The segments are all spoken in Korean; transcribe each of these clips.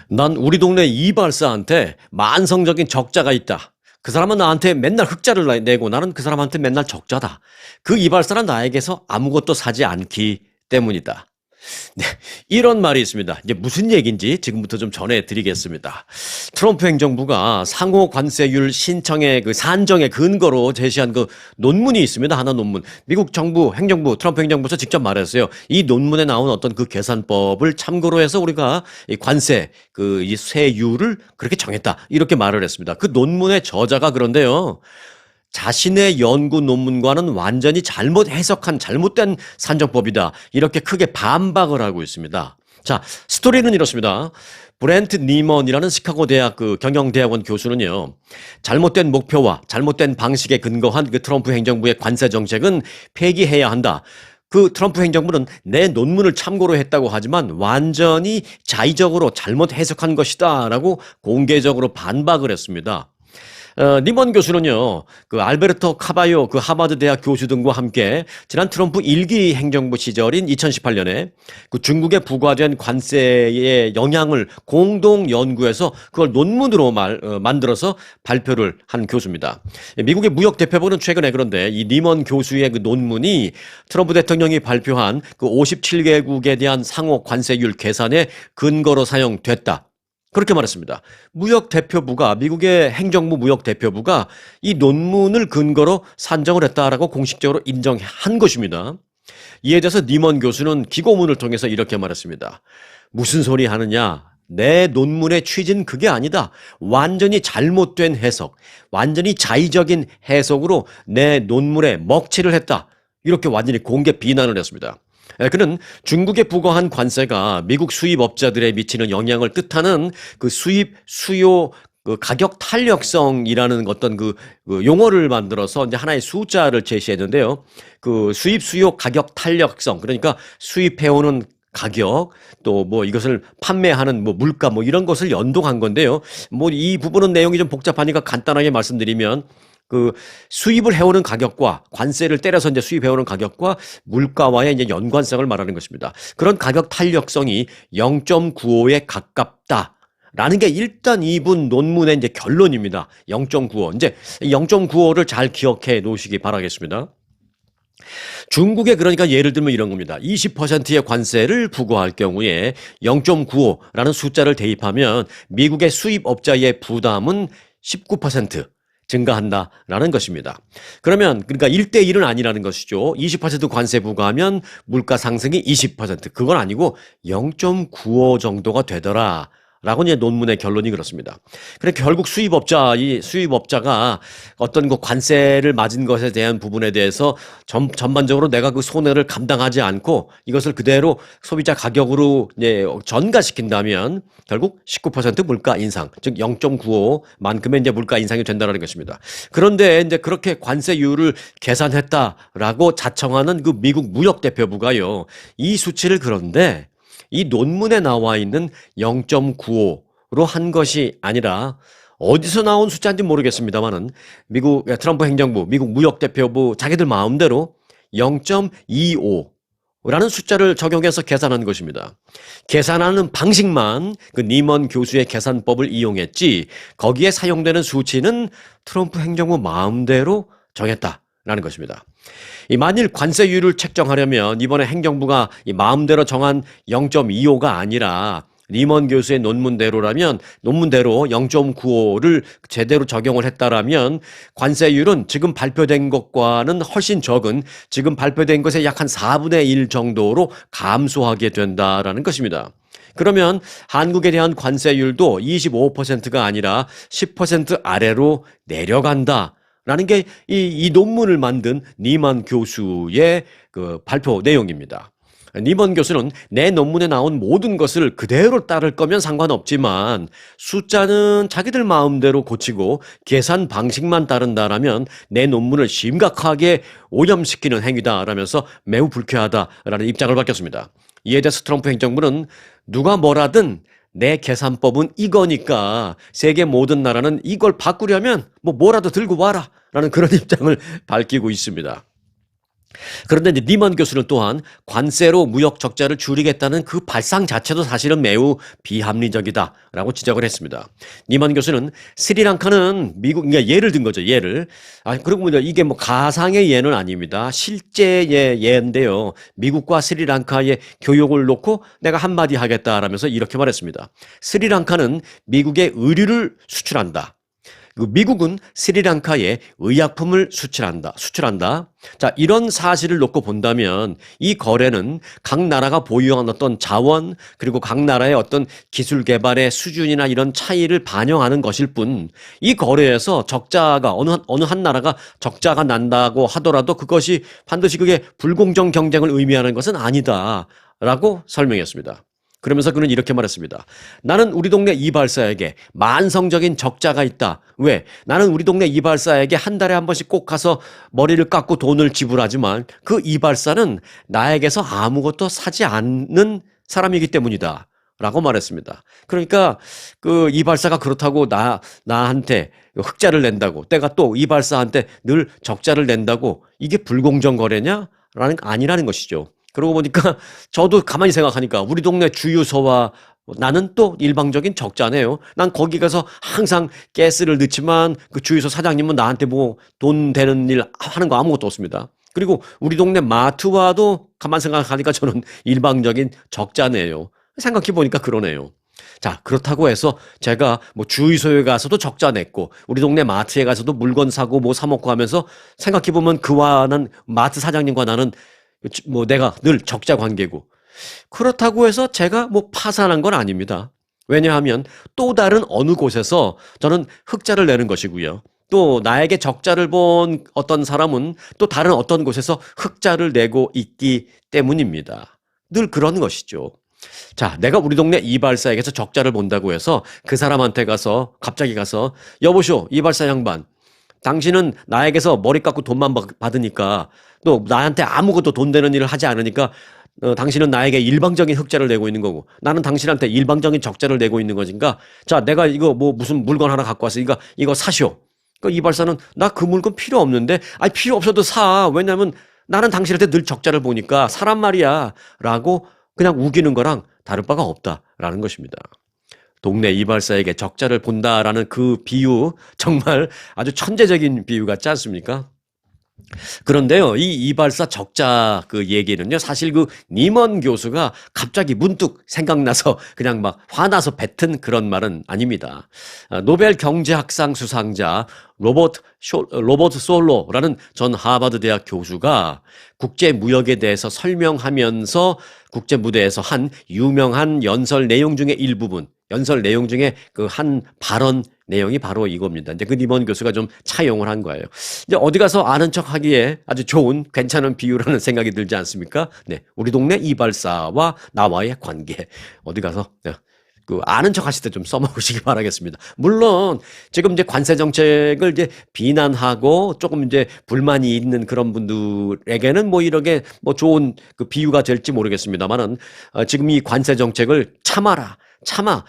난 우리 동네 이발사한테 만성적인 적자가 있다. 그 사람은 나한테 맨날 흑자를 내고 나는 그 사람한테 맨날 적자다. 그 이발사는 나에게서 아무것도 사지 않기 때문이다. 네, 이런 말이 있습니다. 이제 무슨 얘기인지 지금부터 좀 전해드리겠습니다. 트럼프 행정부가 상호 관세율 신청의 그 산정의 근거로 제시한 그 논문이 있습니다. 하나 논문. 미국 정부, 행정부, 트럼프 행정부에서 직접 말했어요. 이 논문에 나온 어떤 그 계산법을 참고로 해서 우리가 이 관세, 이 세율을 그렇게 정했다. 이렇게 말을 했습니다. 그 논문의 저자가 그런데요. 자신의 연구 논문과는 완전히 잘못 해석한 잘못된 산정법이다. 이렇게 크게 반박을 하고 있습니다. 자, 스토리는 이렇습니다. 브렌트 니먼이라는 시카고 대학 그 경영대학원 교수는요. 잘못된 목표와 잘못된 방식에 근거한 그 트럼프 행정부의 관세 정책은 폐기해야 한다. 그 트럼프 행정부는 내 논문을 참고로 했다고 하지만 완전히 자의적으로 잘못 해석한 것이다. 라고 공개적으로 반박을 했습니다. 니먼 교수는요, 그 알베르토 카바요 그 하버드 대학 교수 등과 함께 지난 트럼프 1기 행정부 시절인 2018년에 그 중국에 부과된 관세의 영향을 공동 연구해서 그걸 논문으로 만들어서 발표를 한 교수입니다. 미국의 무역 대표부는 최근에 그런데 이 니먼 교수의 그 논문이 트럼프 대통령이 발표한 그 57개국에 대한 상호 관세율 계산의 근거로 사용됐다. 그렇게 말했습니다. 미국의 행정부 무역 대표부가 이 논문을 근거로 산정을 했다라고 공식적으로 인정한 것입니다. 이에 대해서 니먼 교수는 기고문을 통해서 이렇게 말했습니다. 무슨 소리 하느냐? 내 논문의 취지는 그게 아니다. 완전히 잘못된 해석, 완전히 자의적인 해석으로 내 논문에 먹칠을 했다. 이렇게 완전히 공개 비난을 했습니다. 그는 중국에 부과한 관세가 미국 수입업자들에 미치는 영향을 뜻하는 그 수입 수요 그 가격 탄력성이라는 어떤 그 용어를 만들어서 이제 하나의 숫자를 제시했는데요. 그 수입 수요 가격 탄력성, 그러니까 수입해오는 가격, 또 뭐 이것을 판매하는 뭐 물가 뭐 이런 것을 연동한 건데요. 뭐 이 부분은 내용이 좀 복잡하니까 간단하게 말씀드리면 그 수입을 해오는 가격과 관세를 때려서 이제 수입해오는 가격과 물가와의 이제 연관성을 말하는 것입니다. 그런 가격 탄력성이 0.95에 가깝다라는 게 일단 이분 논문의 이제 결론입니다. 0.95. 이제 0.95를 잘 기억해 놓으시기 바라겠습니다. 중국에 그러니까 예를 들면 이런 겁니다. 20%의 관세를 부과할 경우에 0.95라는 숫자를 대입하면 미국의 수입업자의 부담은 19% 증가한다라는 것입니다. 그러면 그러니까 1대1은 아니라는 것이죠. 20% 관세 부과하면 물가 상승이 20%. 그건 아니고 0.95 정도가 되더라. 라고 이제 논문의 결론이 그렇습니다. 그래 결국 수입업자가 어떤 그 관세를 맞은 것에 대한 부분에 대해서 전반적으로 내가 그 손해를 감당하지 않고 이것을 그대로 소비자 가격으로 이제 전가시킨다면 결국 19% 물가 인상, 즉 0.95만큼의 이제 물가 인상이 된다는 것입니다. 그런데 이제 그렇게 관세율을 계산했다라고 자청하는 그 미국 무역 대표부가요, 이 수치를 그런데 이 논문에 나와 있는 0.95로 한 것이 아니라 어디서 나온 숫자인지 모르겠습니다만은 미국 트럼프 행정부, 미국 무역대표부 자기들 마음대로 0.25라는 숫자를 적용해서 계산한 것입니다. 계산하는 방식만 그 니먼 교수의 계산법을 이용했지 거기에 사용되는 수치는 트럼프 행정부 마음대로 정했다라는 것입니다. 만일 관세율을 책정하려면 이번에 행정부가 마음대로 정한 0.25가 아니라 니먼 교수의 논문대로 0.95를 제대로 적용을 했다라면 관세율은 지금 발표된 것과는 훨씬 적은 지금 발표된 것의 약 한 4분의 1 정도로 감소하게 된다라는 것입니다. 그러면 한국에 대한 관세율도 25%가 아니라 10% 아래로 내려간다. 라는 게 이 논문을 만든 니먼 교수의 그 발표 내용입니다. 니먼 교수는 내 논문에 나온 모든 것을 그대로 따를 거면 상관없지만 숫자는 자기들 마음대로 고치고 계산 방식만 따른다라면 내 논문을 심각하게 오염시키는 행위다라면서 매우 불쾌하다라는 입장을 밝혔습니다. 이에 대해서 트럼프 행정부는 누가 뭐라든 내 계산법은 이거니까 세계 모든 나라는 이걸 바꾸려면 뭐라도 들고 와라 라는 그런 입장을 밝히고 있습니다. 그런데 이제 니먼 교수는 또한 관세로 무역 적자를 줄이겠다는 그 발상 자체도 사실은 매우 비합리적이다라고 지적을 했습니다. 니먼 교수는 스리랑카는 미국, 그러니까 예를 든 거죠. 예를. 그리고 뭐 이게 뭐 가상의 예는 아닙니다. 실제의 예인데요. 미국과 스리랑카의 교역을 놓고 내가 한마디 하겠다라면서 이렇게 말했습니다. 스리랑카는 미국에 의류를 수출한다. 미국은 스리랑카에 의약품을 수출한다. 자, 이런 사실을 놓고 본다면 이 거래는 각 나라가 보유한 어떤 자원, 그리고 각 나라의 어떤 기술 개발의 수준이나 이런 차이를 반영하는 것일 뿐, 이 거래에서 적자가, 어느 한 나라가 적자가 난다고 하더라도 그것이 반드시 그게 불공정 경쟁을 의미하는 것은 아니다라고 설명했습니다. 그러면서 그는 이렇게 말했습니다. 나는 우리 동네 이발사에게 만성적인 적자가 있다. 왜? 나는 우리 동네 이발사에게 한 달에 한 번씩 꼭 가서 머리를 깎고 돈을 지불하지만 그 이발사는 나에게서 아무것도 사지 않는 사람이기 때문이다. 라고 말했습니다. 그러니까 그 이발사가 그렇다고 나한테 흑자를 낸다고, 내가 또 이발사한테 늘 적자를 낸다고 이게 불공정 거래냐? 아니라는 것이죠. 그러고 보니까 저도 가만히 생각하니까 우리 동네 주유소와 나는 또 일방적인 적자네요. 난 거기 가서 항상 가스를 넣지만 그 주유소 사장님은 나한테 뭐 돈 되는 일 하는 거 아무것도 없습니다. 그리고 우리 동네 마트와도 가만 생각하니까 저는 일방적인 적자네요. 생각해 보니까 그러네요. 자, 그렇다고 해서 제가 뭐 주유소에 가서도 적자 냈고 우리 동네 마트에 가서도 물건 사고 뭐 사 먹고 하면서 생각해 보면 그와는 마트 사장님과 나는 뭐 내가 늘 적자 관계고 그렇다고 해서 제가 뭐 파산한 건 아닙니다. 왜냐하면 또 다른 어느 곳에서 저는 흑자를 내는 것이고요. 또 나에게 적자를 본 어떤 사람은 또 다른 어떤 곳에서 흑자를 내고 있기 때문입니다. 늘 그런 것이죠. 자, 내가 우리 동네 이발사에게서 적자를 본다고 해서 그 사람한테 가서 갑자기 가서 여보쇼 이발사 양반, 당신은 나에게서 머리 깎고 돈만 받으니까 또 나한테 아무것도 돈 되는 일을 하지 않으니까 당신은 나에게 일방적인 흑자를 내고 있는 거고 나는 당신한테 일방적인 적자를 내고 있는 것인가? 자, 내가 이거 뭐 무슨 물건 하나 갖고 왔으니까 이거 사시오. 그 이발사는 나 그 물건 필요 없는데, 아니 필요 없어도 사. 왜냐면 나는 당신한테 늘 적자를 보니까 사람 말이야. 라고 그냥 우기는 거랑 다를 바가 없다라는 것입니다. 동네 이발사에게 적자를 본다라는 그 비유 정말 아주 천재적인 비유 같지 않습니까? 그런데요, 이 이발사 적자 그 얘기는요, 사실 그 니먼 교수가 갑자기 문득 생각나서 그냥 막 화나서 뱉은 그런 말은 아닙니다. 노벨 경제학상 수상자 로버트 솔로라는 전 하버드 대학 교수가 국제 무역에 대해서 설명하면서 국제 무대에서 한 유명한 연설 내용 중에 일부분, 연설 내용 중에 그 한 발언 내용이 바로 이겁니다. 이제 그 니먼 교수가 좀 차용을 한 거예요. 이제 어디 가서 아는 척 하기에 아주 좋은, 괜찮은 비유라는 생각이 들지 않습니까? 네. 우리 동네 이발사와 나와의 관계. 어디 가서, 그 아는 척 하실 때 좀 써먹으시기 바라겠습니다. 물론 지금 이제 관세 정책을 이제 비난하고 조금 이제 불만이 있는 그런 분들에게는 뭐 이렇게 뭐 좋은 그 비유가 될지 모르겠습니다만은 지금 이 관세 정책을 참아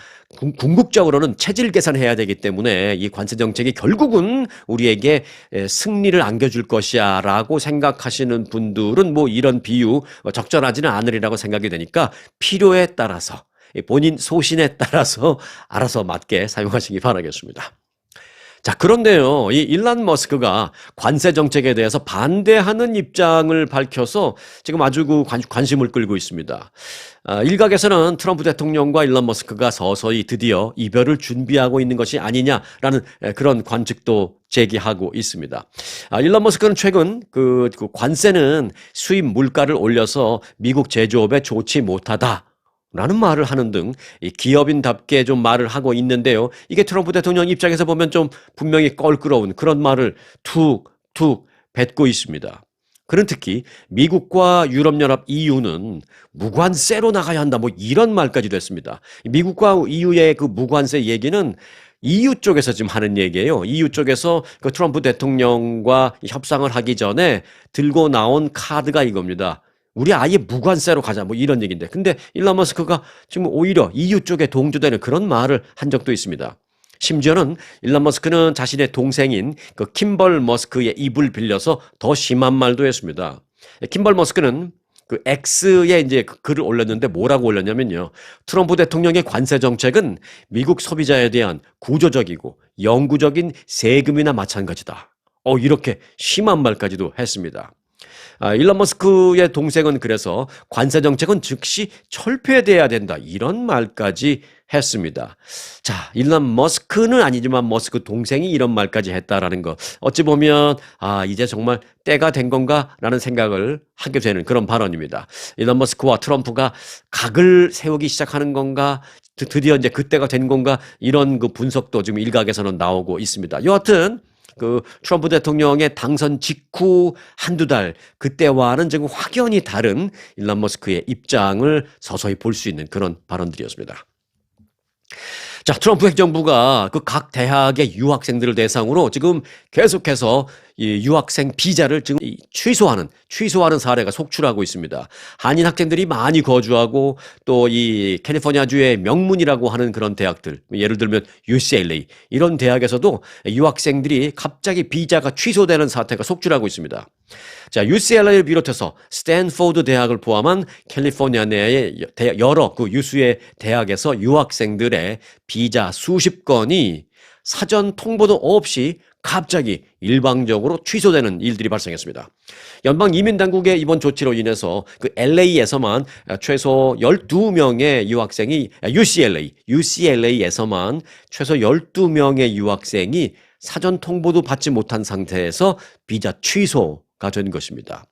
궁극적으로는 체질 개선해야 되기 때문에 이 관세 정책이 결국은 우리에게 승리를 안겨줄 것이야라고 생각하시는 분들은 뭐 이런 비유 적절하지는 않으리라고 생각이 되니까 필요에 따라서 본인 소신에 따라서 알아서 맞게 사용하시기 바라겠습니다. 자, 그런데요, 이 일론 머스크가 관세 정책에 대해서 반대하는 입장을 밝혀서 지금 아주 그 관심을 끌고 있습니다. 일각에서는 트럼프 대통령과 일론 머스크가 서서히 드디어 이별을 준비하고 있는 것이 아니냐라는 그런 관측도 제기하고 있습니다. 일론 머스크는 최근 그 관세는 수입 물가를 올려서 미국 제조업에 좋지 못하다. 라는 말을 하는 등 기업인답게 좀 말을 하고 있는데요. 이게 트럼프 대통령 입장에서 보면 좀 분명히 껄끄러운 그런 말을 툭툭 뱉고 있습니다. 그는 특히 미국과 유럽연합 EU는 무관세로 나가야 한다 뭐 이런 말까지도 했습니다. 미국과 EU의 그 무관세 얘기는 EU 쪽에서 지금 하는 얘기예요. EU 쪽에서 그 트럼프 대통령과 협상을 하기 전에 들고 나온 카드가 이겁니다. 우리 아예 무관세로 가자 뭐 이런 얘기인데 근데 일론 머스크가 지금 오히려 EU 쪽에 동조되는 그런 말을 한 적도 있습니다. 심지어는 일론 머스크는 자신의 동생인 그 킴벌 머스크의 입을 빌려서 더 심한 말도 했습니다. 킴벌 머스크는 그 X에 이제 글을 올렸는데 뭐라고 올렸냐면요. 트럼프 대통령의 관세 정책은 미국 소비자에 대한 구조적이고 영구적인 세금이나 마찬가지다. 이렇게 심한 말까지도 했습니다. 일론 머스크의 동생은 그래서 관세 정책은 즉시 철폐돼야 된다. 이런 말까지 했습니다. 자, 일론 머스크는 아니지만 머스크 동생이 이런 말까지 했다라는 거. 어찌 보면 이제 정말 때가 된 건가라는 생각을 하게 되는 그런 발언입니다. 일론 머스크와 트럼프가 각을 세우기 시작하는 건가? 드디어 이제 그때가 된 건가? 이런 그 분석도 지금 일각에서는 나오고 있습니다. 여하튼 그 트럼프 대통령의 당선 직후 한두 달 그때와는 지금 확연히 다른 일론 머스크의 입장을 서서히 볼 수 있는 그런 발언들이었습니다. 자, 트럼프 행정부가 그 각 대학의 유학생들을 대상으로 지금 계속해서 이 유학생 비자를 지금 취소하는 사례가 속출하고 있습니다. 한인 학생들이 많이 거주하고 또 이 캘리포니아주의 명문이라고 하는 그런 대학들, 예를 들면 UCLA 이런 대학에서도 유학생들이 갑자기 비자가 취소되는 사태가 속출하고 있습니다. 자, UCLA를 비롯해서 스탠포드 대학을 포함한 캘리포니아 내의 여러 그 유수의 대학에서 유학생들의 비자 수십 건이 사전 통보도 없이 갑자기 일방적으로 취소되는 일들이 발생했습니다. 연방 이민 당국의 이번 조치로 인해서 그 LA에서만 최소 12명의 유학생이 UCLA에서만 최소 12명의 유학생이 사전 통보도 받지 못한 상태에서 비자 취소가 된 것입니다.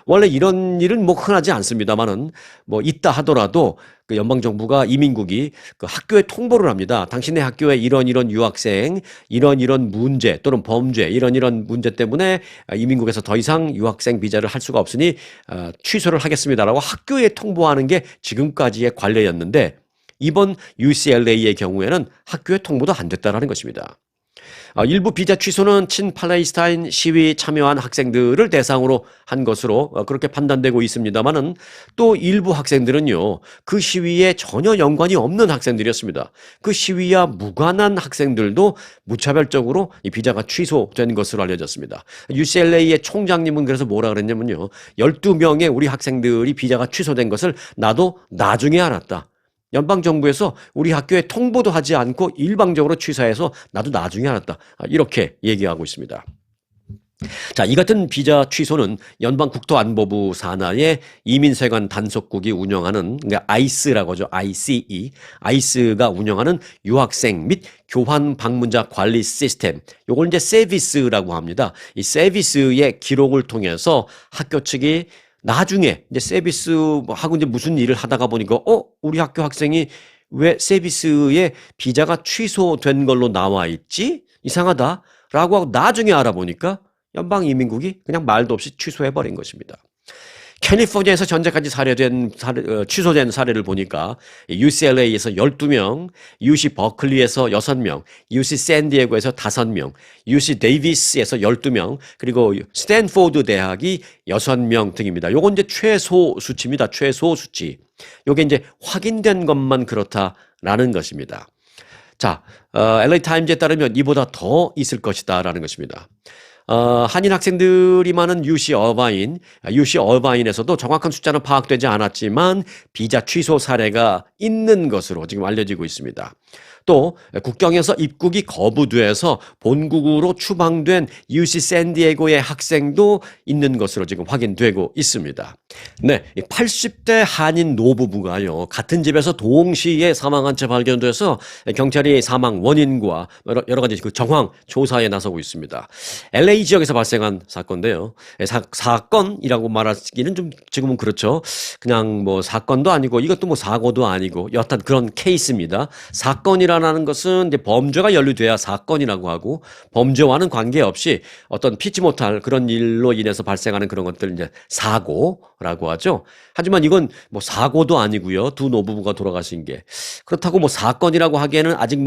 원래 이런 일은 뭐 흔하지 않습니다만은 뭐 있다 하더라도 그 연방정부가 이민국이 그 학교에 통보를 합니다. 당신의 학교에 이런 유학생, 이런 문제 또는 범죄, 이런 문제 때문에 이민국에서 더 이상 유학생 비자를 할 수가 없으니 취소를 하겠습니다라고 학교에 통보하는 게 지금까지의 관례였는데 이번 UCLA의 경우에는 학교에 통보도 안 됐다라는 것입니다. 일부 비자 취소는 친팔레스타인 시위 참여한 학생들을 대상으로 한 것으로 그렇게 판단되고 있습니다만은 또 일부 학생들은요, 그 시위에 전혀 연관이 없는 학생들이었습니다. 그 시위와 무관한 학생들도 무차별적으로 이 비자가 취소된 것으로 알려졌습니다. UCLA의 총장님은 그래서 뭐라 그랬냐면요, 12명의 우리 학생들이 비자가 취소된 것을 나도 나중에 알았다. 연방정부에서 우리 학교에 통보도 하지 않고 일방적으로 취소해서 나도 나중에 알았다. 이렇게 얘기하고 있습니다. 자, 이 같은 비자 취소는 연방국토안보부 산하의 이민세관 단속국이 운영하는 그러니까 ICE라고 하죠. ICE가 운영하는 유학생 및 교환 방문자 관리 시스템. 요걸 이제 세비스라고 합니다. 이 세비스의 기록을 통해서 학교 측이 나중에 이제 세비스하고 이제 무슨 일을 하다가 보니까 우리 학교 학생이 왜 세비스에 비자가 취소된 걸로 나와 있지? 이상하다라고 하고 나중에 알아보니까 연방 이민국이 그냥 말도 없이 취소해 버린 것입니다. 캘리포니아에서 전제까지 취소된 사례를 보니까 UCLA에서 12명, UC 버클리에서 6명, UC 샌디에고에서 5명, UC 데이비스에서 12명, 그리고 스탠포드 대학이 6명 등입니다. 요건 이제 최소 수치입니다. 최소 수치. 요게 이제 확인된 것만 그렇다라는 것입니다. 자, LA 타임즈에 따르면 이보다 더 있을 것이다라는 것입니다. 한인 학생들이 많은 UC 어바인에서도 정확한 숫자는 파악되지 않았지만 비자 취소 사례가 있는 것으로 지금 알려지고 있습니다. 또 국경에서 입국이 거부돼서 본국으로 추방된 UC 샌디에고의 학생도 있는 것으로 지금 확인되고 있습니다. 네, 80대 한인 노부부가요, 같은 집에서 동시에 사망한 채 발견돼서 경찰이 사망 원인과 여러 가지 그 정황 조사에 나서고 있습니다. LA 지역에서 발생한 사건인데요. 사건이라고 말하기는 좀 지금은 그렇죠. 그냥 뭐 사건도 아니고 이것도 뭐 사고도 아니고 여하튼 그런 케이스입니다. 사건이라는 것은 이제 범죄가 연루돼야 사건이라고 하고 범죄와는 관계없이 어떤 피치 못할 그런 일로 인해서 발생하는 그런 것들 이제 사고라고 하죠. 하지만 이건 뭐 사고도 아니고요. 두 노부부가 돌아가신 게 그렇다고 뭐 사건이라고 하기에는 아직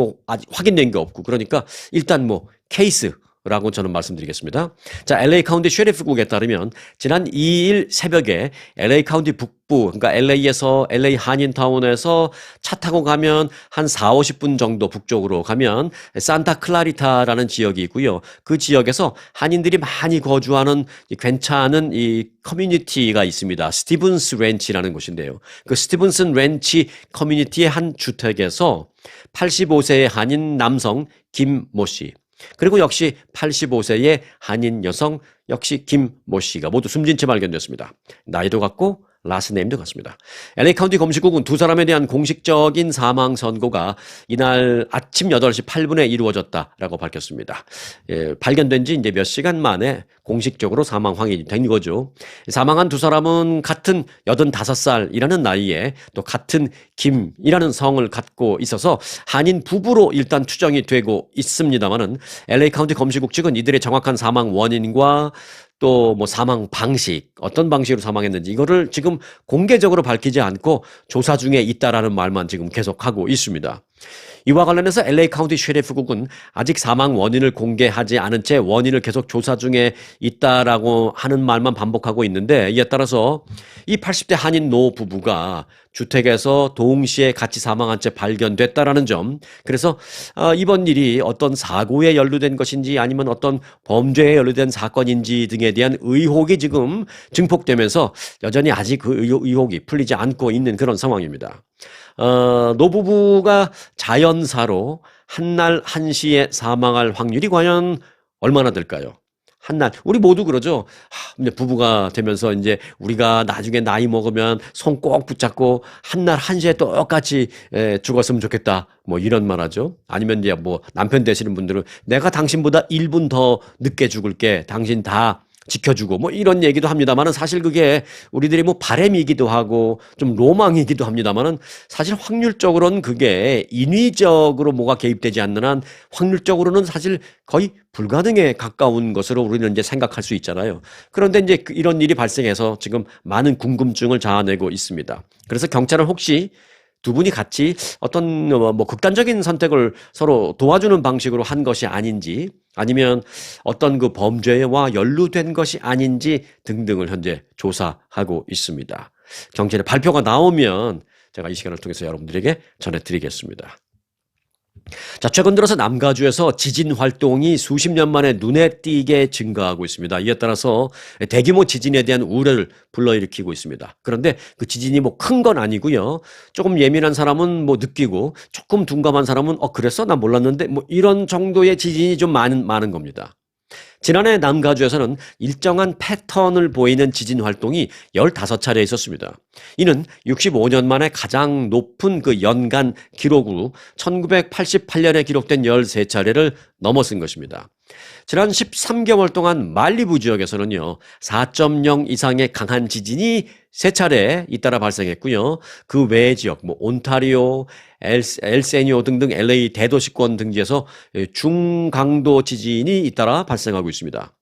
확인된 게 없고 그러니까 일단 뭐 케이스 라고 저는 말씀드리겠습니다. 자, LA 카운티 셰리프국에 따르면 지난 2일 새벽에 LA 카운티 북부, 그러니까 LA에서 LA 한인타운에서 차 타고 가면 한 4, 50분 정도 북쪽으로 가면 산타 클라리타라는 지역이 있고요. 그 지역에서 한인들이 많이 거주하는 괜찮은 이 커뮤니티가 있습니다. 스티븐스 렌치라는 곳인데요. 그 스티븐스 렌치 커뮤니티의 한 주택에서 85세의 한인 남성 김모 씨, 그리고 역시 85세의 한인 여성 역시 김모 씨가 모두 숨진 채 발견됐습니다. 나이도 같고 라스네임도 같습니다. LA 카운티 검식국은 두 사람에 대한 공식적인 사망 선고가 이날 아침 8시 8분에 이루어졌다라고 밝혔습니다. 발견된 지 이제 몇 시간 만에 공식적으로 사망 확인이 된 거죠. 사망한 두 사람은 같은 85살이라는 나이에 또 같은 김이라는 성을 갖고 있어서 한인 부부로 일단 추정이 되고 있습니다만은 LA 카운티 검식국 측은 이들의 정확한 사망 원인과 또 뭐 사망 방식, 어떤 방식으로 사망했는지 이거를 지금 공개적으로 밝히지 않고 조사 중에 있다라는 말만 지금 계속하고 있습니다. 이와 관련해서 LA 카운티 셰리프국은 아직 사망 원인을 공개하지 않은 채 원인을 계속 조사 중에 있다라고 하는 말만 반복하고 있는데, 이에 따라서 이 80대 한인 노 부부가 주택에서 동시에 같이 사망한 채 발견됐다라는 점, 그래서 이번 일이 어떤 사고에 연루된 것인지 아니면 어떤 범죄에 연루된 사건인지 등에 대한 의혹이 지금 증폭되면서 여전히 아직 그 의혹이 풀리지 않고 있는 그런 상황입니다. 노부부가 자연사로 한날 한시에 사망할 확률이 과연 얼마나 될까요? 한날, 우리 모두 그러죠. 부부가 되면서 이제 우리가 나중에 나이 먹으면 손 꼭 붙잡고 한날 한시에 똑같이 죽었으면 좋겠다. 뭐 이런 말 하죠. 아니면 이제 뭐 남편 되시는 분들은 내가 당신보다 1분 더 늦게 죽을게. 당신 다 지켜주고 뭐 이런 얘기도 합니다만은, 사실 그게 우리들이 뭐 바람이기도 하고 좀 로망이기도 합니다만은, 사실 확률적으로는 그게 인위적으로 뭐가 개입되지 않는 한 확률적으로는 사실 거의 불가능에 가까운 것으로 우리는 이제 생각할 수 있잖아요. 그런데 이제 이런 일이 발생해서 지금 많은 궁금증을 자아내고 있습니다. 그래서 경찰은 혹시 두 분이 같이 어떤 뭐 극단적인 선택을 서로 도와주는 방식으로 한 것이 아닌지, 아니면 어떤 그 범죄와 연루된 것이 아닌지 등등을 현재 조사하고 있습니다. 경찰의 발표가 나오면 제가 이 시간을 통해서 여러분들에게 전해드리겠습니다. 자, 최근 들어서 남가주에서 지진 활동이 수십 년 만에 눈에 띄게 증가하고 있습니다. 이에 따라서 대규모 지진에 대한 우려를 불러일으키고 있습니다. 그런데 그 지진이 뭐 큰 건 아니고요. 조금 예민한 사람은 뭐 느끼고, 조금 둔감한 사람은 그랬어? 난 몰랐는데 뭐 이런 정도의 지진이 좀 많은 겁니다. 지난해 남가주에서는 일정한 패턴을 보이는 지진 활동이 15차례 있었습니다. 이는 65년 만에 가장 높은 그 연간 기록으로 1988년에 기록된 13차례를 넘어선 것입니다. 지난 13개월 동안 말리부 지역에서는요, 4.0 이상의 강한 지진이 3차례 잇따라 발생했고요. 그 외의 지역, 뭐 온타리오, 엘세니오 등등 LA 대도시권 등지에서 중강도 지진이 잇따라 발생하고 있습니다.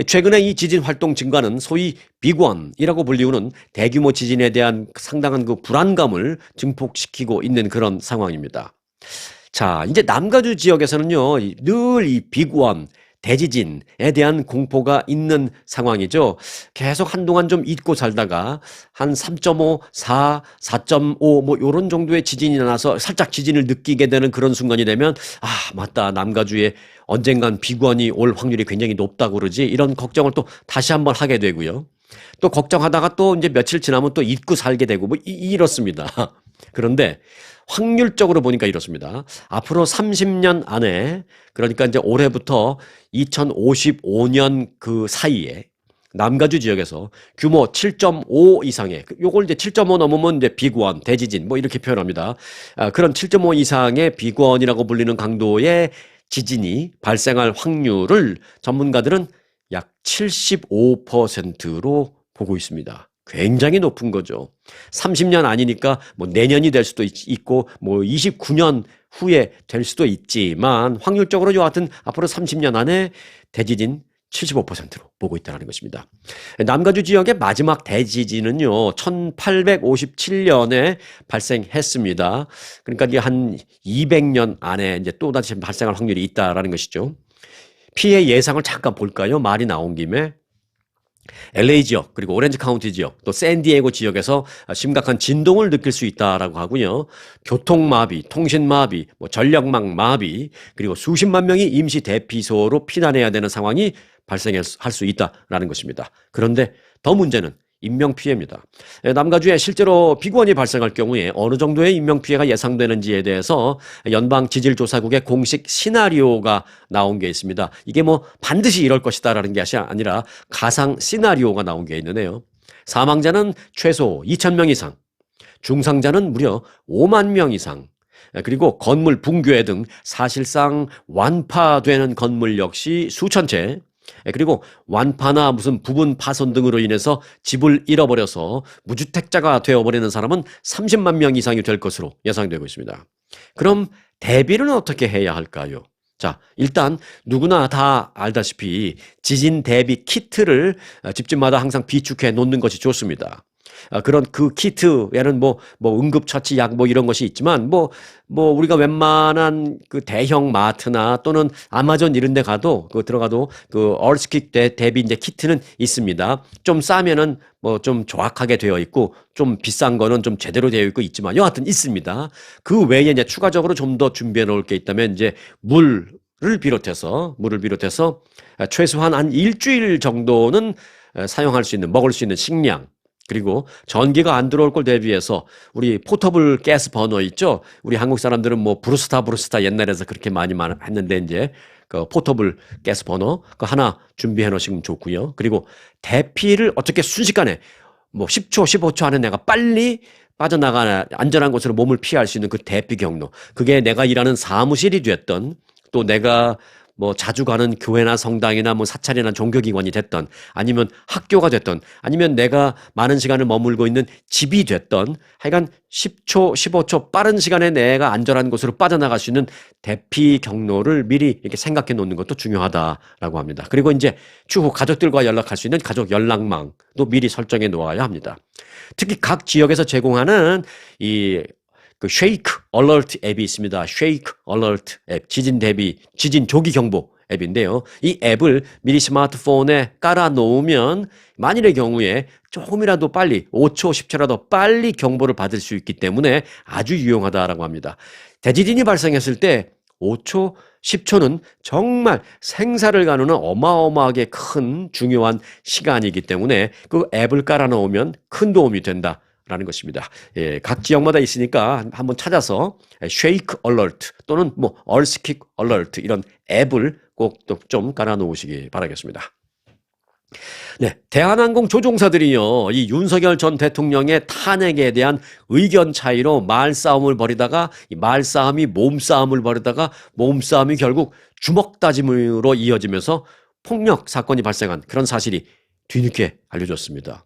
최근에 이 지진 활동 증가는 소위 빅원이라고 불리우는 대규모 지진에 대한 상당한 그 불안감을 증폭시키고 있는 그런 상황입니다. 자, 이제 남가주 지역에서는요, 늘 이 빅원, 대지진에 대한 공포가 있는 상황이죠. 계속 한동안 좀 잊고 살다가 한 3.5, 4, 4.5 뭐 요런 정도의 지진이 나서 살짝 지진을 느끼게 되는 그런 순간이 되면, 맞다, 남가주에 언젠간 빅원이 올 확률이 굉장히 높다고 그러지, 이런 걱정을 또 다시 한번 하게 되고요. 또 걱정하다가 또 이제 며칠 지나면 또 잊고 살게 되고 뭐 이렇습니다. 그런데 확률적으로 보니까 이렇습니다. 앞으로 30년 안에, 그러니까 이제 올해부터 2055년 그 사이에 남가주 지역에서 규모 7.5 이상의, 요걸 이제 7.5 넘으면 이제 빅원, 대지진 뭐 이렇게 표현합니다. 그런 7.5 이상의 빅원이라고 불리는 강도의 지진이 발생할 확률을 전문가들은 약 75%로 보고 있습니다. 굉장히 높은 거죠. 30년 아니니까 뭐 내년이 될 수도 있고 뭐 29년 후에 될 수도 있지만, 확률적으로 여하튼 앞으로 30년 안에 대지진 75%로 보고 있다는 것입니다. 남가주 지역의 마지막 대지진은요, 1857년에 발생했습니다. 그러니까 이제 한 200년 안에 이제 또다시 발생할 확률이 있다라는 것이죠. 피해 예상을 잠깐 볼까요? 말이 나온 김에. LA 지역, 그리고 오렌지 카운티 지역, 또 샌디에고 지역에서 심각한 진동을 느낄 수 있다라고 하고요. 교통마비, 통신마비, 전력망 마비, 그리고 수십만 명이 임시 대피소로 피난해야 되는 상황이 발생할 수 있다라는 것입니다. 그런데 더 문제는 인명피해입니다. 남가주에 실제로 비구원이 발생할 경우에 어느 정도의 인명피해가 예상되는지에 대해서 연방지질조사국의 공식 시나리오가 나온 게 있습니다. 이게 뭐 반드시 이럴 것이다라는 게 아니라 가상 시나리오가 나온 게 있는데요. 사망자는 최소 2,000명 이상, 중상자는 무려 5만 명 이상, 그리고 건물 붕괴 등 사실상 완파되는 건물 역시 수천 채, 그리고 완파나 무슨 부분 파손 등으로 인해서 집을 잃어버려서 무주택자가 되어버리는 사람은 30만 명 이상이 될 것으로 예상되고 있습니다. 그럼 대비는 어떻게 해야 할까요? 자, 일단 누구나 다 알다시피 지진 대비 키트를 집집마다 항상 비축해 놓는 것이 좋습니다. 그런 그 키트에는 응급처치약 이런 것이 있지만 우리가 웬만한 그 대형 마트나 또는 아마존 이런 데 가도 들어가도 그 얼스킥 대비 이제 키트는 있습니다. 좀 싸면은 좀 조악하게 되어 있고 좀 비싼 거는 좀 제대로 되어 있고 있지만 여하튼 있습니다. 그 외에 이제 추가적으로 좀 더 준비해 놓을 게 있다면 이제 물을 비롯해서 최소한 한 일주일 정도는 사용할 수 있는 먹을 수 있는 식량, 그리고 전기가 안 들어올 걸 대비해서 우리 포터블 가스 버너 있죠? 우리 한국 사람들은 브루스타 옛날에서 그렇게 많이 했는데 이제 그 포터블 가스 버너 그 하나 준비해 놓으시면 좋고요. 그리고 대피를 어떻게 순식간에 10초, 15초 안에 내가 빨리 빠져나가는 안전한 곳으로 몸을 피할 수 있는 그 대피 경로. 그게 내가 일하는 사무실이 됐던 또 내가 자주 가는 교회나 성당이나 사찰이나 종교기관이 됐던 아니면 학교가 됐던 아니면 내가 많은 시간을 머물고 있는 집이 됐던 하여간 10초, 15초 빠른 시간에 내가 안전한 곳으로 빠져나갈 수 있는 대피 경로를 미리 이렇게 생각해 놓는 것도 중요하다라고 합니다. 그리고 이제 추후 가족들과 연락할 수 있는 가족 연락망도 미리 설정해 놓아야 합니다. 특히 각 지역에서 제공하는 그 쉐이크 얼러트 앱이 있습니다. 쉐이크 얼러트 앱, 지진 대비, 지진 조기 경보 앱인데요. 이 앱을 미리 스마트폰에 깔아 놓으면 만일의 경우에 조금이라도 빨리 5초, 10초라도 빨리 경보를 받을 수 있기 때문에 아주 유용하다라고 합니다. 대지진이 발생했을 때 5초, 10초는 정말 생사를 가누는 어마어마하게 큰 중요한 시간이기 때문에 그 앱을 깔아 놓으면 큰 도움이 된다. 라는 것입니다. 예, 각 지역마다 있으니까 한번 찾아서 쉐이크 얼러트 또는 얼스킥 얼러트 이런 앱을 꼭 좀 깔아 놓으시기 바라겠습니다. 네, 대한항공 조종사들이요, 이 윤석열 전 대통령의 탄핵에 대한 의견 차이로 말싸움을 벌이다가 이 말싸움이 몸싸움을 벌이다가 몸싸움이 결국 주먹 다짐으로 이어지면서 폭력 사건이 발생한 그런 사실이 뒤늦게 알려졌습니다.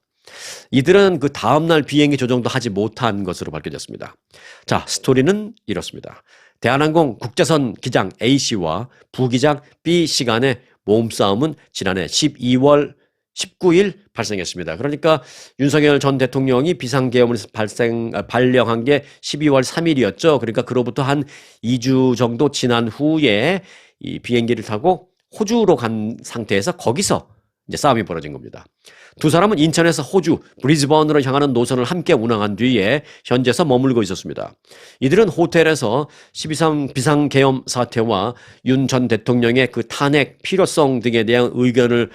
이들은 그 다음날 비행기 조정도 하지 못한 것으로 밝혀졌습니다. 자, 스토리는 이렇습니다. 대한항공 국제선 기장 A씨와 부기장 B씨 간의 몸싸움은 지난해 12월 19일 발생했습니다. 그러니까 윤석열 전 대통령이 비상계엄을 발령한 게 12월 3일이었죠. 그러니까 그로부터 한 2주 정도 지난 후에 이 비행기를 타고 호주로 간 상태에서 거기서 이제 싸움이 벌어진 겁니다. 두 사람은 인천에서 호주 브리즈번으로 향하는 노선을 함께 운항한 뒤에 현지에서 머물고 있었습니다. 이들은 호텔에서 12.3 비상계엄 사태와 윤 전 대통령의 그 탄핵 필요성 등에 대한 의견을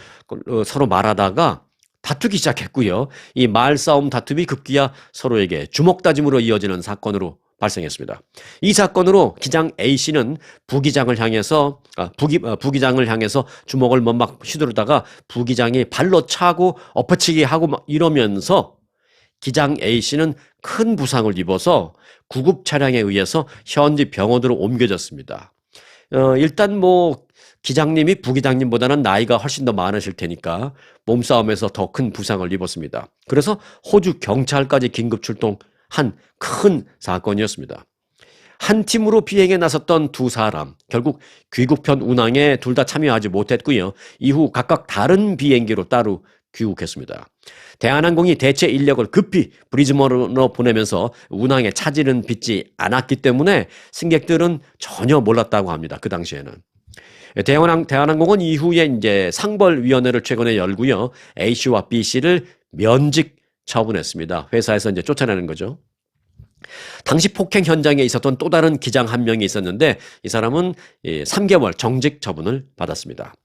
서로 말하다가 다투기 시작했고요. 이 말싸움 다툼이 급기야 서로에게 주먹다짐으로 이어지는 사건으로 발생했습니다. 이 사건으로 기장 A씨는 부기장을 향해서 주먹을 막 휘두르다가 부기장이 발로 차고 엎어치기 하고 막 이러면서 기장 A씨는 큰 부상을 입어서 구급 차량에 의해서 현지 병원으로 옮겨졌습니다. 일단 기장님이 부기장님보다는 나이가 훨씬 더 많으실 테니까 몸싸움에서 더 큰 부상을 입었습니다. 그래서 호주 경찰까지 긴급 출동한 큰 사건이었습니다. 한 팀으로 비행에 나섰던 두 사람, 결국 귀국편 운항에 둘 다 참여하지 못했고요. 이후 각각 다른 비행기로 따로 귀국했습니다. 대한항공이 대체 인력을 급히 브리즈번으로 보내면서 운항에 차질은 빚지 않았기 때문에 승객들은 전혀 몰랐다고 합니다. 그 당시에는. 대한항공은 이후에 이제 상벌위원회를 최근에 열고요. A씨와 B씨를 면직 처분했습니다. 회사에서 이제 쫓아내는 거죠. 당시 폭행 현장에 있었던 또 다른 기장 한 명이 있었는데 이 사람은 3개월 정직 처분을 받았습니다.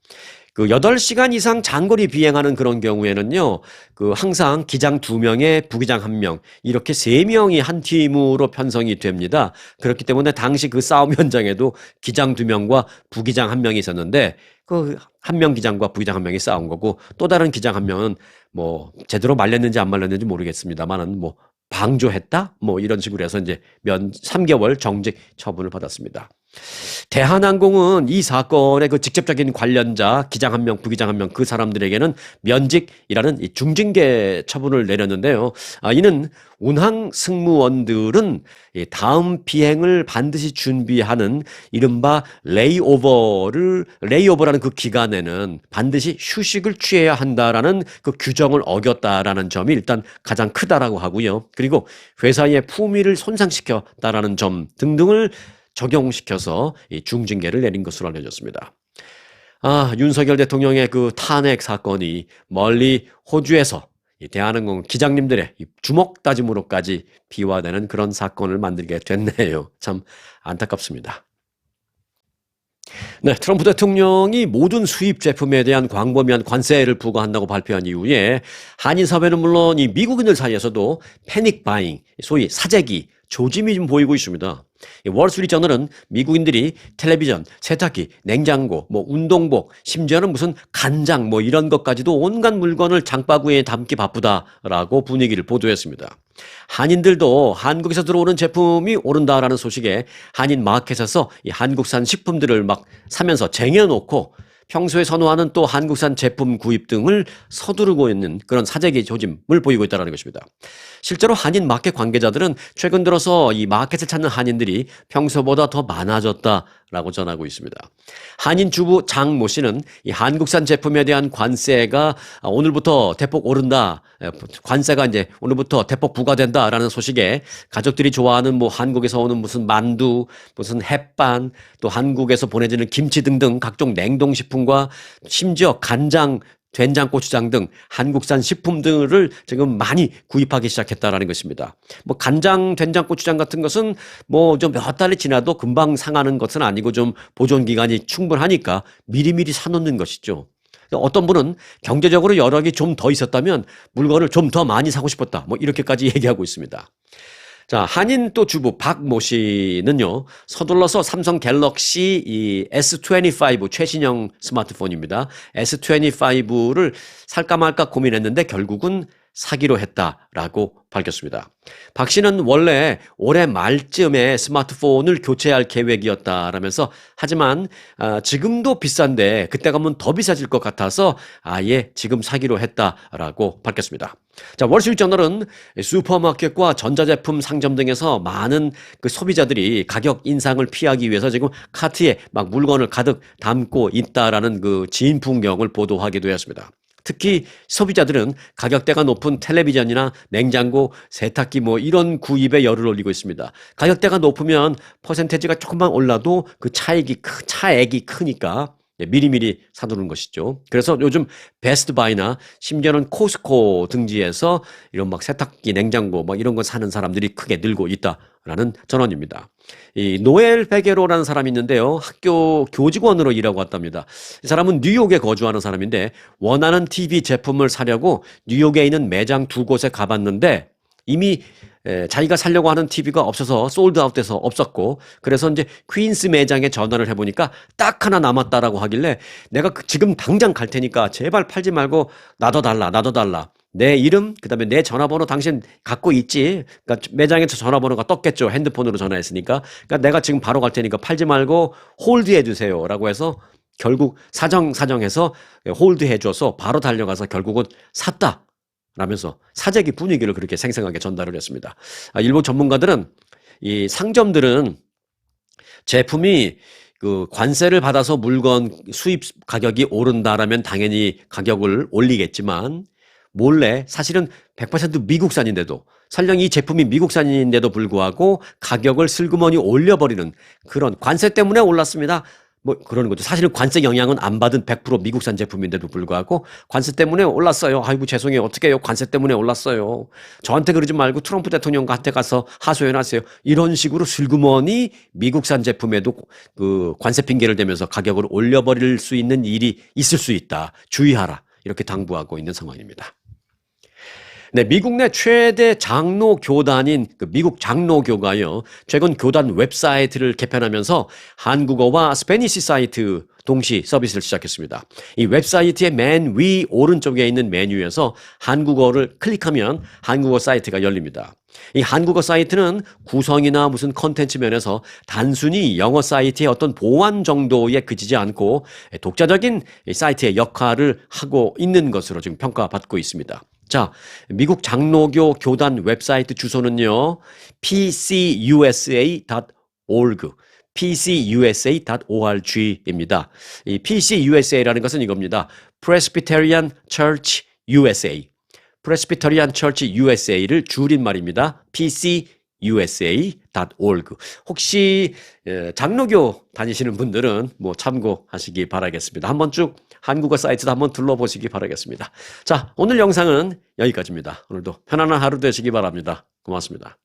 그 8시간 이상 장거리 비행하는 그런 경우에는요, 그 항상 기장 2명에 부기장 1명, 이렇게 3명이 한 팀으로 편성이 됩니다. 그렇기 때문에 당시 그 싸움 현장에도 기장 2명과 부기장 1명이 있었는데, 그 한 명 기장과 부기장 1명이 싸운 거고, 또 다른 기장 1명은 뭐, 제대로 말렸는지 안 말렸는지 모르겠습니다만은 뭐, 방조했다? 뭐 이런 식으로 해서 이제 3개월 정직 처분을 받았습니다. 대한항공은 이 사건의 그 직접적인 관련자 기장 1명, 부기장 1명 그 사람들에게는 면직이라는 이 중징계 처분을 내렸는데요. 이는 운항 승무원들은 다음 비행을 반드시 준비하는 이른바 레이오버라는 그 기간에는 반드시 휴식을 취해야 한다라는 그 규정을 어겼다라는 점이 일단 가장 크다라고 하고요. 그리고 회사의 품위를 손상시켰다라는 점 등등을 적용시켜서 이 중징계를 내린 것으로 알려졌습니다. 윤석열 대통령의 그 탄핵 사건이 멀리 호주에서 이 대한항공 기장님들의 이 주먹 다짐으로까지 비화되는 그런 사건을 만들게 됐네요. 참 안타깝습니다. 네, 트럼프 대통령이 모든 수입 제품에 대한 광범위한 관세를 부과한다고 발표한 이후에 한인 사회는 물론 이 미국인들 사이에서도 패닉 바잉, 소위 사재기, 조짐이 좀 보이고 있습니다. 월스트리트저널은 미국인들이 텔레비전, 세탁기, 냉장고, 뭐 운동복, 심지어는 무슨 간장 뭐 이런 것까지도 온갖 물건을 장바구니에 담기 바쁘다라고 분위기를 보도했습니다. 한인들도 한국에서 들어오는 제품이 오른다라는 소식에 한인 마켓에서 이 한국산 식품들을 막 사면서 쟁여놓고 평소에 선호하는 또 한국산 제품 구입 등을 서두르고 있는 그런 사재기 조짐을 보이고 있다는 것입니다. 실제로 한인 마켓 관계자들은 최근 들어서 이 마켓을 찾는 한인들이 평소보다 더 많아졌다라고 전하고 있습니다. 한인 주부 장모 씨는 이 한국산 제품에 대한 관세가 오늘부터 대폭 오른다. 관세가 이제 오늘부터 대폭 부과된다라는 소식에 가족들이 좋아하는 뭐 한국에서 오는 무슨 만두, 무슨 햇반, 또 한국에서 보내지는 김치 등등 각종 냉동식품과 심지어 간장, 된장, 고추장 등 한국산 식품 등을 지금 많이 구입하기 시작했다라는 것입니다. 뭐 간장, 된장, 고추장 같은 것은 뭐 좀 몇 달이 지나도 금방 상하는 것은 아니고 좀 보존 기간이 충분하니까 미리미리 사놓는 것이죠. 어떤 분은 경제적으로 여력이 좀 더 있었다면 물건을 좀 더 많이 사고 싶었다. 뭐 이렇게까지 얘기하고 있습니다. 자, 한인 또 주부 박모 씨는요, 서둘러서 삼성 갤럭시 이 S25 최신형 스마트폰입니다. S25를 살까 말까 고민했는데 결국은 사기로 했다라고 밝혔습니다. 박 씨는 원래 올해 말쯤에 스마트폰을 교체할 계획이었다라면서 하지만 지금도 비싼데 그때 가면 더 비싸질 것 같아서 아예 지금 사기로 했다라고 밝혔습니다. 자, 월스트리트저널은 슈퍼마켓과 전자제품 상점 등에서 많은 그 소비자들이 가격 인상을 피하기 위해서 지금 카트에 막 물건을 가득 담고 있다라는 그 지인 풍경을 보도하기도 했습니다. 특히 소비자들은 가격대가 높은 텔레비전이나 냉장고, 세탁기 뭐 이런 구입에 열을 올리고 있습니다. 가격대가 높으면 퍼센테이지가 조금만 올라도 그 차액이 크니까 미리미리 사두는 것이죠. 그래서 요즘 베스트바이나 심지어는 코스코 등지에서 이런 막 세탁기, 냉장고 막 이런 거 사는 사람들이 크게 늘고 있다라는 전언입니다. 이 노엘 베게로라는 사람이 있는데요. 학교 교직원으로 일하고 왔답니다. 이 사람은 뉴욕에 거주하는 사람인데 원하는 TV 제품을 사려고 뉴욕에 있는 매장 2곳에 가봤는데 이미 자기가 사려고 하는 TV가 없어서 솔드아웃돼서 없었고 그래서 이제 퀸스 매장에 전화를 해보니까 딱 하나 남았다라고 하길래 내가 지금 당장 갈 테니까 제발 팔지 말고 나도 달라. 내 이름, 그 다음에 내 전화번호 당신 갖고 있지? 그러니까 매장에서 전화번호가 떴겠죠. 핸드폰으로 전화했으니까. 그러니까 내가 지금 바로 갈 테니까 팔지 말고 홀드해 주세요. 라고 해서 결국 사정해서 홀드해 줘서 바로 달려가서 결국은 샀다. 라면서 사재기 분위기를 그렇게 생생하게 전달을 했습니다. 일부 전문가들은 이 상점들은 제품이 그 관세를 받아서 물건 수입 가격이 오른다라면 당연히 가격을 올리겠지만 몰래 사실은 100% 미국산인데도 설령 이 제품이 미국산인데도 불구하고 가격을 슬그머니 올려버리는 그런 관세 때문에 올랐습니다. 뭐 그러는 거죠. 사실은 관세 영향은 안 받은 100% 미국산 제품인데도 불구하고 관세 때문에 올랐어요. 아이고 죄송해요. 어떻게 해요? 관세 때문에 올랐어요. 저한테 그러지 말고 트럼프 대통령한테 가서 하소연하세요. 이런 식으로 슬그머니 미국산 제품에도 그 관세 핑계를 대면서 가격을 올려버릴 수 있는 일이 있을 수 있다. 주의하라. 이렇게 당부하고 있는 상황입니다. 네, 미국 내 최대 장로 교단인 그 미국 장로교가요, 최근 교단 웹사이트를 개편하면서 한국어와 스페니시 사이트 동시 서비스를 시작했습니다. 이 웹사이트의 맨 위 오른쪽에 있는 메뉴에서 한국어를 클릭하면 한국어 사이트가 열립니다. 이 한국어 사이트는 구성이나 무슨 컨텐츠 면에서 단순히 영어 사이트의 어떤 보안 정도에 그치지 않고 독자적인 사이트의 역할을 하고 있는 것으로 지금 평가받고 있습니다. 자, 미국 장로교 교단 웹사이트 주소는요, pcusa.org, pcusa.org입니다. 이 pcusa라는 것은 이겁니다. Presbyterian Church USA. Presbyterian Church USA를 줄인 말입니다. pcusa.org. 혹시 장로교 다니시는 분들은 뭐 참고하시기 바라겠습니다. 한번 쭉 한국어 사이트도 한번 둘러보시기 바라겠습니다. 자, 오늘 영상은 여기까지입니다. 오늘도 편안한 하루 되시기 바랍니다. 고맙습니다.